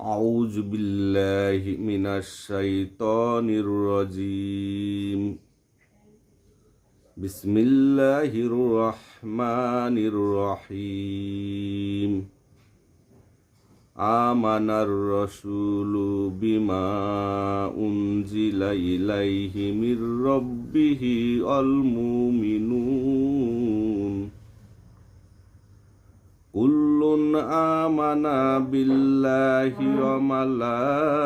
أعوذ بالله من الشيطان الرجيم. بسم الله الرحمن الرحيم. آمن الرسول بما أنزل إليه من ربه والمؤمنون كل آمن بالله وملائكته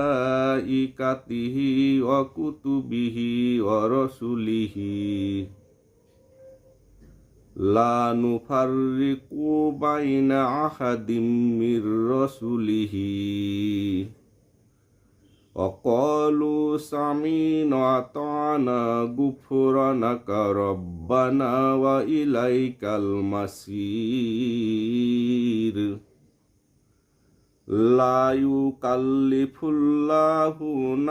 وكتبه ورسله لا نفرق بين أحد من رسله وقالوا سمعنا وأطعنا غفرانك ربنا وإليك المصير لا يكلف الله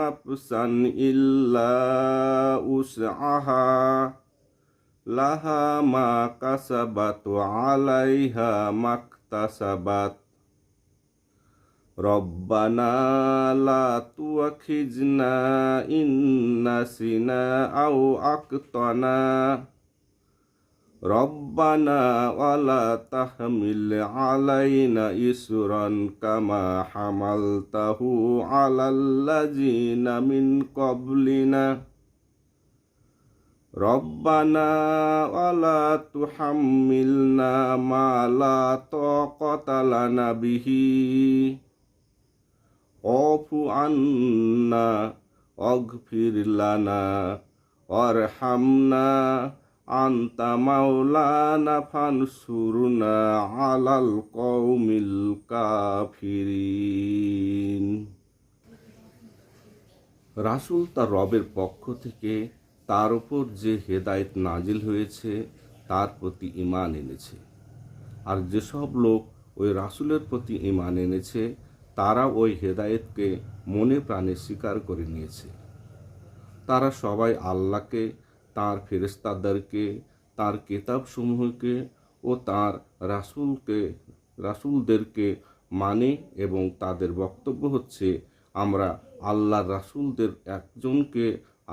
نفسا إلا وسعها لها ما كسبت وعليها ما اكتسبت ربنا لا تؤاخذنا إن نسينا أو أخطأنا ربنا ولا تحمل علينا إصرا كما حملته على الذين من قبلنا ربنا ولا تحملنا ما لا طاقة لنا به واعف عنا واغفر لنا وارحمنا أنت مولانا فانصرنا على القوم الكافرين। রাসূল তার রবের পক্ষ থেকে তার উপর যে হেদায়েত নাজিল হয়েছে তার প্রতি ঈমান এনেছে, আর যেসব লোক ওই রাসূলের প্রতি ঈমান এনেছে তারা ওই হেদায়েতকে মনে প্রাণে স্বীকার করে নিয়েছে। তারা সবাই আল্লাহকে, তাঁর ফেরেশতাদেরকে, তাঁর কিতাবসমূহকে ও তাঁর রাসূলদেরকে মানে এবং তাদের বক্তব্য হচ্ছে, আমরা আল্লাহর রাসূলদের একজনকে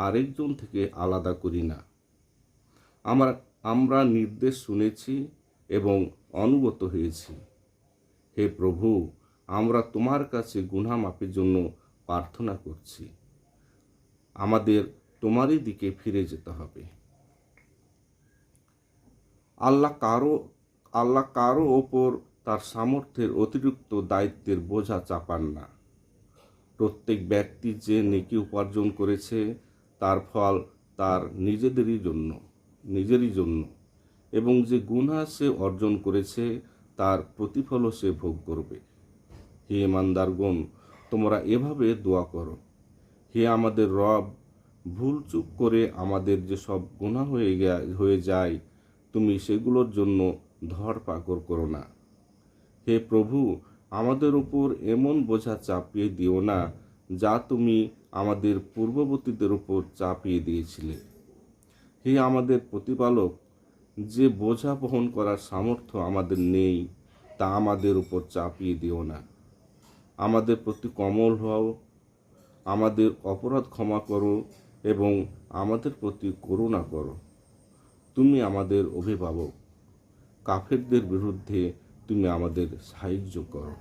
আরেকজন থেকে আলাদা করি না। আমরা নির্দেশ শুনেছি এবং অনুগত হয়েছি। হে প্রভু, আমরা তোমার কাছে গুনাহ মাফের জন্য প্রার্থনা করছি। আমাদের তোমারই দিকে ফিরে যেতে হবে। আল্লাহ কারো ওপর তার সামর্থ্যের অতিরিক্ত দায়িত্বের বোঝা চাপান না। প্রত্যেক ব্যক্তি যে নেকি উপার্জন করেছে তার ফল তার নিজেরই জন্য এবং যে গুনাহ সে অর্জন করেছে তার প্রতিফলও সে ভোগ করবে। হে ঈমানদারগণ, তোমরা এভাবে দোয়া করো, হে আমাদের রব, ভুলচুক করে আমাদের যেসব গুনাহ হয়ে যায় তুমি সেগুলোর জন্য ধরপাকড় করো না। হে প্রভু, আমাদের উপর এমন বোঝা চাপিয়ে দিও না যা তুমি আমাদের পূর্ববর্তীদের উপর চাপিয়ে দিয়েছিলে। হে আমাদের প্রতিপালক, যে বোঝা বহন করার সামর্থ্য আমাদের নেই তা আমাদের উপর চাপিয়ে দিও না। আমাদের প্রতি কোমল হও, আমাদের অপরাধ ক্ষমা করো এবং আমাদের প্রতি করুণা করো। তুমি আমাদের অভিভাবক, কাফেরদের বিরুদ্ধে তুমি আমাদের সাহায্য করো।